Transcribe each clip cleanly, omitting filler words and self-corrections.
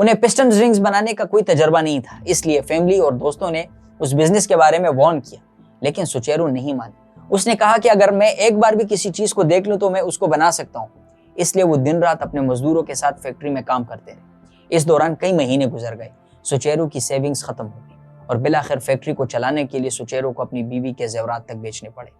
انہیں piston rungs بنانے کا کوئی تجربہ نہیں تھا، اس لیے فیملی اور دوستوں نے اس بزنس کے بارے میں وارن کیا، لیکن سوچیرو نہیں مانی۔ اس نے کہا کہ اگر میں ایک بار بھی کسی چیز کو دیکھ لوں تو میں اس کو بنا سکتا ہوں۔ اس لیے وہ دن رات اپنے مزدوروں کے ساتھ فیکٹری میں کام کرتے رہے۔ اس دوران کئی مہینے گزر گئے، سوچیرو کی سیونگز ختم ہو گئی اور بالآخر فیکٹری کو چلانے کے لیے سوچیرو کو اپنی بیوی کے زیورات تک بیچنے پڑے۔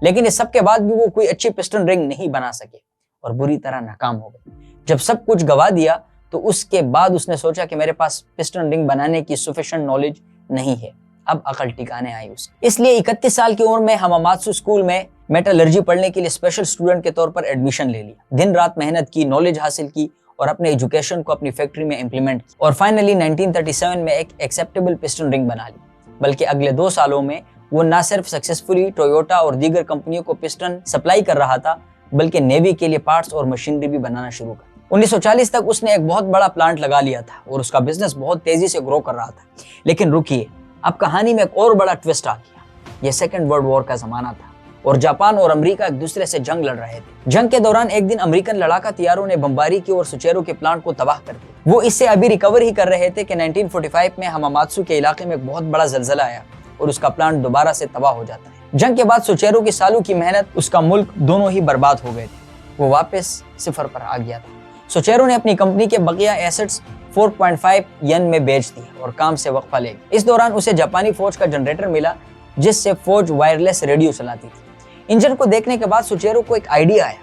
لیکن اس سب کے بعد بھی وہ کوئی اچھی پسٹن رنگ نہیں بنا سکے اور بری طرح ناکام ہو گئے۔ جب سب کچھ گوا دیا تو اس کے بعد اس نے سوچا کہ میرے پاس پسٹن رنگ بنانے کی سفیشینٹ نالج نہیں ہے۔ اب عقل ٹھکانے آئی اس لیے 31 سال کی عمر میں ہماماتسو اسکول میں میٹالرجی پڑھنے کے لیے اسپیشل اسٹوڈنٹ کے طور پر ایڈمیشن لے لیا۔ دن رات محنت کی، نالج حاصل کی اور اپنے ایجوکیشن کو اپنی فیکٹری میں امپلیمنٹ کی اور فائنلی 1937 میں ایک ایکسیپٹیبل پسٹن رنگ بنا لی۔ بلکہ اگلے 2 سالوں میں وہ نہ صرف سکسیسفلی ٹویوٹا اور دیگر کمپنیوں کو پسٹن سپلائی کر رہا تھا بلکہ نیوی کے لیے پارٹس اور مشینری بھی بنانا شروع کر۔ 1940 تک اس نے ایک بہت بڑا پلانٹ لگا لیا تھا اور اس کا بزنس بہت تیزی سے گرو کر رہا تھا۔ لیکن رکیے، اب کہانی میں ایک اور بڑا ٹوسٹ آ گیا۔ یہ سیکنڈ ورلڈ وار کا زمانہ تھا اور جاپان اور امریکہ ایک دوسرے سے جنگ لڑ رہے تھے۔ جنگ کے دوران ایک دن امریکن لڑاکا طیاروں نے بمباری کی اور سوچیرو کے پلانٹ کو تباہ کر دیا۔ وہ اس سے ابھی ریکور ہی کر رہے تھے کہ 1945 میں ہماماتسو کے علاقے میں ایک بہت بڑا زلزلہ آیا اور اس کا پلانٹ دوبارہ سے تباہ ہو جاتا ہے۔ جنگ کے بعد سوچیرو کی سالوں کی محنت، اس کا ملک دونوں ہی برباد ہو گئے تھے۔ وہ واپس صفر پر آ گیا تھا۔ سوچیرو نے اپنی کمپنی کے بقیہ ایسٹس 4.5 ین میں بیچ دیے اور کام سے وقفہ لے گیا۔ اس دوران اسے جاپانی فوج کا جنریٹر ملا جس سے فوج وائرلیس ریڈیو چلاتی تھی۔ انجن کو دیکھنے کے بعد سوچیرو کو ایک آئیڈیا آیا۔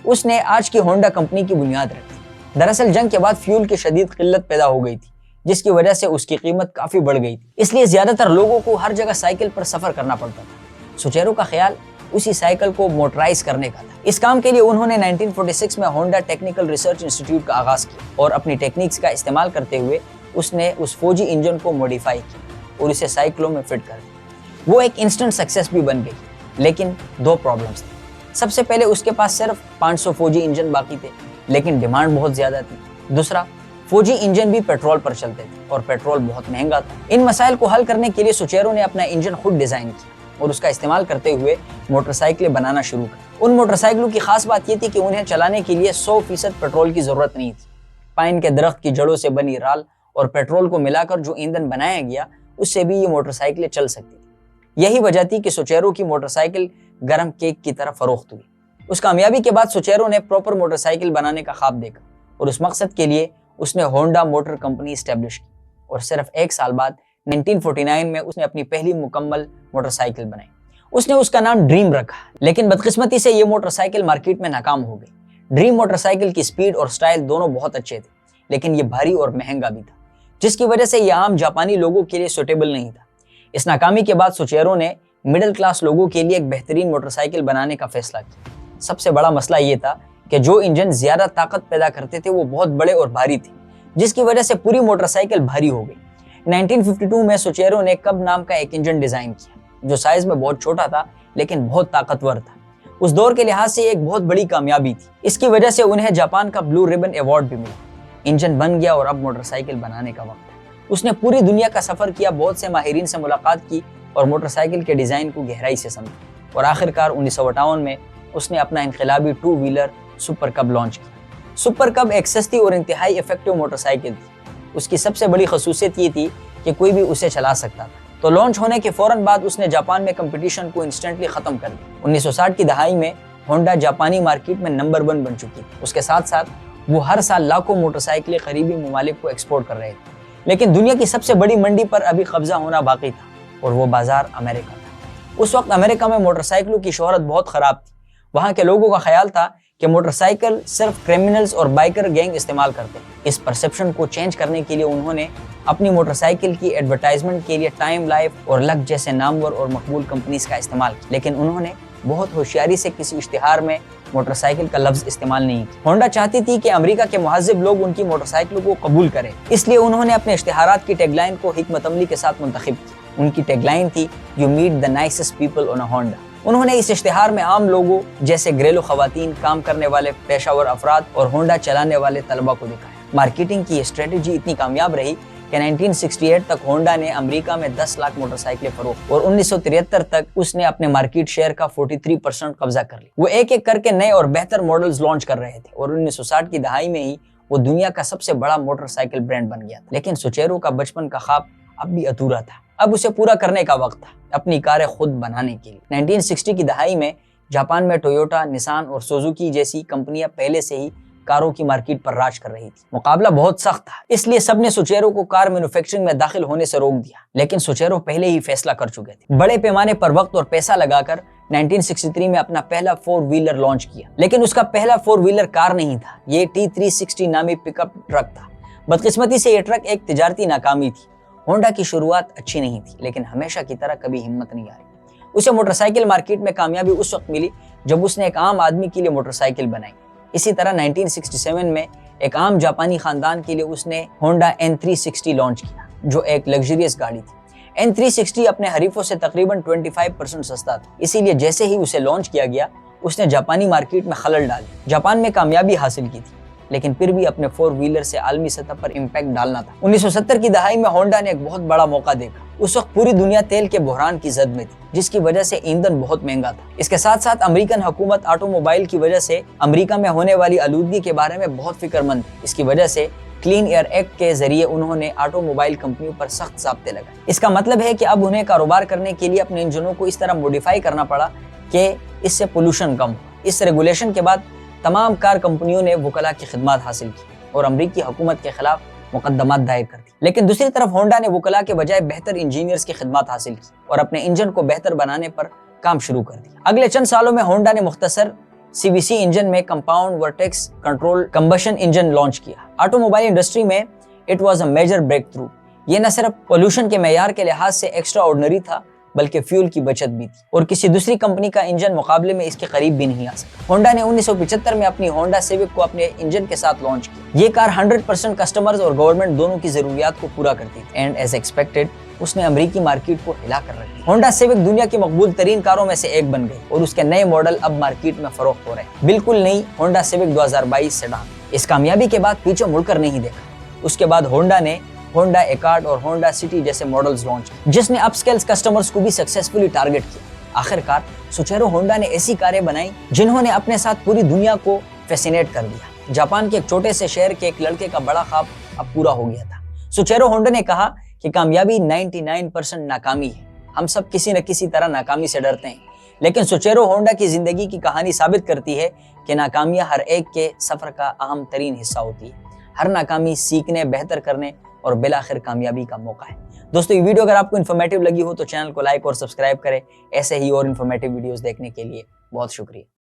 اس نے آج کی ہونڈا کمپنی کی بنیاد رکھی۔ دراصل جنگ کے بعد فیول کی شدید قلت پیدا ہو گئی تھی جس کی وجہ سے اس کی قیمت کافی بڑھ گئی تھی، اس لیے زیادہ تر لوگوں کو ہر جگہ سائیکل پر سفر کرنا پڑتا تھا۔ سوچیرو کا خیال اسی سائیکل کو موٹرائز کرنے کا تھا۔ اس کام کے لیے انہوں نے 1946 میں ہونڈا ٹیکنیکل ریسرچ انسٹیٹیوٹ کا آغاز کیا اور اپنی ٹیکنیکس کا استعمال کرتے ہوئے اس نے اس فوجی انجن کو موڈیفائی کیا اور اسے سائیکلوں میں فٹ کر دیا۔ وہ ایک انسٹنٹ سکسیس بھی بن گئی، لیکن 2 پرابلمز تھے۔ سب سے پہلے اس کے پاس صرف 500 فوجی انجن باقی تھے، لیکن ڈیمانڈ بہت زیادہ تھی۔ دوسرا، فوجی انجن بھی پیٹرول پر چلتے تھے اور پیٹرول بہت مہنگا تھا۔ ان مسائل کو حل کرنے کے لیے سوچیرو نے اپنا انجن خود ڈیزائن کیا اور اس کا استعمال کرتے ہوئے موٹر سائیکلیں بنانا شروع کر۔ ان موٹر سائیکلوں کی خاص بات یہ تھی کہ انہیں چلانے کے لیے 100% پیٹرول کی ضرورت نہیں تھی۔ پائن کے درخت کی جڑوں سے بنی رال اور پیٹرول کو ملا کر جو ایندھن بنایا گیا اس سے بھی یہ موٹر سائیکلیں چل سکتی تھی۔ یہی وجہ تھی کہ سوچیرو کی موٹر سائیکل گرم کیک کی طرح فروخت ہوئی۔ اس کامیابی کے بعد سوچیرو نے پراپر موٹر سائیکل بنانے کا خواب دیکھا اور اس مقصد کے لیے اس نے ہونڈا موٹر کمپنی اسٹیبلش کی اور صرف 1 سال بعد 1949 میں اس نے اپنی پہلی مکمل موٹر سائیکل بنائی۔ اس نے اس کا نام ڈریم رکھا، لیکن بدقسمتی سے یہ موٹر سائیکل مارکیٹ میں ناکام ہو گئی۔ ڈریم موٹر سائیکل کی سپیڈ اور سٹائل دونوں بہت اچھے تھے، لیکن یہ بھاری اور مہنگا بھی تھا، جس کی وجہ سے یہ عام جاپانی لوگوں کے لیے سوٹیبل نہیں تھا۔ اس ناکامی کے بعد سوچیرو نے مڈل کلاس لوگوں کے لیے ایک بہترین موٹر سائیکل بنانے کا فیصلہ کیا۔ سب سے بڑا مسئلہ یہ تھا کہ جو انجن زیادہ طاقت پیدا کرتے تھے وہ بہت بڑے اور بھاری تھے، جس کی وجہ سے پوری موٹر سائیکل بھاری ہو گئی۔ 1952 میں سوچیرو نے کب نام کا ایک انجن ڈیزائن کیا جو سائز میں بہت چھوٹا تھا لیکن بہت طاقتور تھا۔ اس دور کے لحاظ سے ایک بہت بڑی کامیابی تھی۔ اس کی وجہ سے انہیں جاپان کا بلو ریبن ایوارڈ بھی ملا۔ انجن بن گیا اور اب موٹر سائیکل بنانے کا وقت ہے۔ اس نے پوری دنیا کا سفر کیا، بہت سے ماہرین سے ملاقات کی اور موٹر سائیکل کے ڈیزائن کو گہرائی سے سمجھا اور آخرکار 1958 میں اس نے اپنا انقلابی 2 ویلر سپر کب لانچ کیا۔ سپر کب ایک سستی اور انتہائی ایفیکٹو موٹر سائیکل تھی۔ اس کی سب سے بڑی خصوصیت یہ تھی کہ کوئی بھی اسے چلا سکتا تھا۔ تو لانچ ہونے کے فوراً بعد اس نے جاپان میں کمپٹیشن کو انسٹنٹلی ختم کر دیا۔ 1960 کی دہائی میں ہونڈا جاپانی مارکیٹ میں نمبر 1 بن چکی تھی۔ اس کے ساتھ ساتھ وہ ہر سال لاکھوں موٹر سائیکلیں قریبی ممالک کو ایکسپورٹ کر رہے تھے، لیکن دنیا کی سب سے بڑی منڈی پر ابھی قبضہ ہونا باقی تھا اور وہ بازار امریکہ تھا۔ اس وقت امریکہ میں موٹر سائیکلوں کی شہرت بہت خراب تھی۔ وہاں کے لوگوں کا خیال تھا کہ موٹر سائیکل صرف کرمنلز اور بائکر گینگ استعمال کرتے ہیں۔ اس پرسیپشن کو چینج کرنے کے لیے انہوں نے اپنی موٹر سائیکل کی ایڈورٹائزمنٹ کے لیے ٹائم لائف اور لک جیسے نامور اور مقبول کمپنیز کا استعمال کیا، لیکن انہوں نے بہت ہوشیاری سے کسی اشتہار میں موٹر سائیکل کا لفظ استعمال نہیں کیا۔ ہونڈا چاہتی تھی کہ امریکہ کے مہذب لوگ ان کی موٹر سائیکلوں کو قبول کریں، اس لیے انہوں نے اپنے اشتہارات کی ٹیگ لائن کو حکمت عملی کے ساتھ منتخب کیا۔ ان کی ٹیگ لائن تھی "You meet the nicest people on a Honda"۔ انہوں نے اس اشتہار میں عام لوگوں جیسے گھریلو خواتین، کام کرنے والے پیشہ ور افراد اور ہونڈا چلانے والے طلبہ کو دکھایا۔ مارکیٹنگ کی یہ اسٹریٹجی اتنی کامیاب رہی کہ 1968 تک ہونڈا نے امریکہ میں 10 لاکھ موٹر سائیکلیں فروخت اور 1973 تک اس نے اپنے مارکیٹ شیئر کا 43% قبضہ کر لیا۔ وہ ایک ایک کر کے نئے اور بہتر ماڈلز لانچ کر رہے تھے اور 1960 کی دہائی میں ہی وہ دنیا کا سب سے بڑا موٹر سائیکل برانڈ بن گیا تھا۔ لیکن سوچیرو کا بچپن کا خواب اب بھی ادھورا تھا، اب اسے پورا کرنے کا وقت تھا، اپنی کاریں خود بنانے کے لیے۔ 1960 کی دہائی میں جاپان میں ٹویوٹا، نسان اور سوزوکی جیسی کمپنیاں پہلے سے ہی کاروں کی مارکیٹ پر راج کر رہی تھی۔ مقابلہ بہت سخت تھا، اس لیے سب نے سوچیرو کو کار مینوفیکچرنگ میں داخل ہونے سے روک دیا۔ لیکن سوچیرو پہلے ہی فیصلہ کر چکے تھے، بڑے پیمانے پر وقت اور پیسہ لگا کر 1963 میں اپنا پہلا 4 ویلر لانچ کیا۔ لیکن اس کا پہلا 4 ویلر کار نہیں تھا، یہ T360 نامی پک اپ ٹرک تھا۔ بدقسمتی سے یہ ٹرک ایک تجارتی ناکامی تھی۔ ہونڈا کی شروعات اچھی نہیں تھی، لیکن ہمیشہ کی طرح کبھی ہمت نہیں ہاری۔ اسے موٹر سائیکل مارکیٹ میں کامیابی اس وقت ملی جب اس نے ایک عام آدمی کے لیے موٹر سائیکل بنائی۔ اسی طرح 1967 میں ایک عام جاپانی خاندان کے لیے اس نے ہونڈا N360 لانچ کیا، جو ایک لگژریس گاڑی تھی۔ N360 اپنے حریفوں سے تقریباً 25% سستا تھا، اسی لیے جیسے ہی اسے لانچ کیا گیا اس نے جاپانی مارکیٹ میں خلل ڈالی۔ جاپان میں کامیابی حاصل کی تھی، لیکن پھر بھی اپنے 4 ویلر سے عالمی سطح پر امپیکٹ ڈالنا تھا۔ 1970 کی دہائی میں ہونڈا نے ایک بہت بڑا موقع دیکھا۔ اس وقت پوری دنیا تیل کے بحران کی زد میں تھی، جس کی وجہ سے ایندھن بہت مہنگا تھا۔ اس کے ساتھ ساتھ امریکن حکومت آٹو موبائل کی وجہ سے امریکہ میں ہونے والی آلودگی کے بارے میں بہت فکر مند تھی۔ اس کی وجہ سے کلین ایئر ایکٹ کے ذریعے انہوں نے آٹو موبائل کمپنیوں پر سخت ضابطے لگائے۔ اس کا مطلب ہے کہ اب انہیں کاروبار کرنے کے لیے اپنے انجنوں کو اس طرح موڈیفائی کرنا پڑا کہ اس سے پولوشن کم ہو۔ اس ریگولیشن کے بعد تمام کار کمپنیوں نے وکلاء کی خدمات حاصل کی اور امریکی حکومت کے خلاف مقدمات دائر کر دی۔ لیکن دوسری طرف ہونڈا نے وکلاء کے بجائے بہتر انجینئرز کی خدمات حاصل کی اور اپنے انجن کو بہتر بنانے پر کام شروع کر دیا۔ اگلے چند سالوں میں ہونڈا نے مختصر CVC انجن میں compound vortex control combustion engine launch کیا۔ آٹو موبائل انڈسٹری میں it was a major breakthrough. یہ نہ صرف پولوشن کے معیار کے لحاظ سے ایکسٹرا آرڈنری تھا، بلکہ فیول کی بچت بھی تھی، اور کسی دوسری کمپنی کا انجن مقابلے میں اس کے قریب بھی نہیں آ سکتا۔ ہونڈا نے 1975 میں اپنی ہونڈا سیوک کو اپنے انجن کے ساتھ لانچ کیا۔ یہ کار 100% کسٹمرز اور گورنمنٹ دونوں کی ضروریات کو پورا کرتی تھی، اینڈ ایز ایکسپیکٹڈ اس نے امریکی مارکیٹ کو ہلا کر رکھ دیا۔ ہونڈا سیوک دنیا کی مقبول ترین کاروں میں سے ایک بن گئی اور اس کے نئے ماڈل اب مارکیٹ میں فروخت ہو رہے ہیں۔ بالکل نئی ہونڈا سیوک 2022 سیڈان۔ اس کامیابی کے بعد پیچھے مڑ کر نہیں دیکھا۔ اس کے بعد ہونڈا نے ہونڈا ایکارڈ اور ہونڈا سٹی جیسے ماڈلز لانچ کیے، جس نے اپ سکیلز کسٹمرز کو بھی سکسیسفلی ٹارگٹ کیا۔ آخر کار سوچیرو ہونڈا نے ایسی کاریں بنائیں جنہوں نے اپنے ساتھ پوری دنیا کو فیسینیٹ کر دیا۔ جاپان کے ایک چھوٹے سے شہر کے ایک لڑکے کا بڑا خواب اب پورا ہو گیا تھا۔ سوچیرو ہونڈا نے کہا کہ کامیابی 99% ناکامی ہے۔ ہم سب کسی نہ کسی طرح ناکامی سے ڈرتے ہیں، لیکن سوچیرو ہونڈا کی زندگی کی کہانی ثابت کرتی ہے کہ ناکامیاں ہر ایک کے سفر کا اہم ترین حصہ ہوتی ہے۔ ہر ناکامی سیکھنے، بہتر کرنے اور بالآخر کامیابی کا موقع ہے۔ دوستو، یہ ویڈیو اگر آپ کو انفارمیٹیو لگی ہو تو چینل کو لائک اور سبسکرائب کریں۔ ایسے ہی اور انفارمیٹیو ویڈیوز دیکھنے کے لیے بہت شکریہ۔